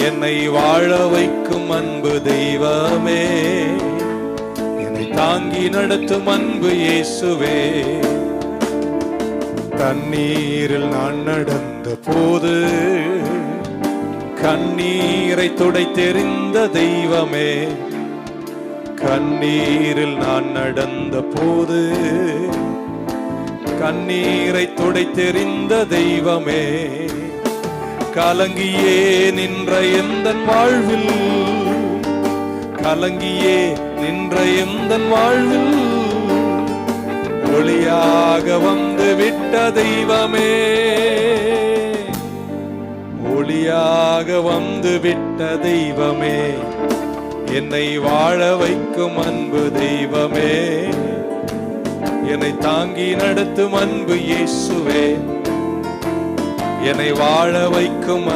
என்னை வாழ வைக்கும் அன்பு தெய்வமே, என்னை தாங்கி நடத்தும் அன்பு இயேசுவே. தண்ணீரில் நான் நடந்த போது கண்ணீரை துடைத்தெறிந்த தெய்வமே, கண்ணீரில் நான் நடந்த போது கண்ணீரை துடைத்தெறிந்த தெய்வமே. கலங்கியே நின்ற எந்தன் வாழ்வில், கலங்கியே நின்ற எந்தன் வாழ்வில் ஒளியாக வந்து விட்ட தெய்வமே, ஒளியாக வந்து விட்ட தெய்வமே, என்னை வாழ வைக்கும் அன்பு தெய்வமே, என்னை தாங்கி நடத்தும் அன்பு இயேசுவே, என்னை வாழ வைக்கும்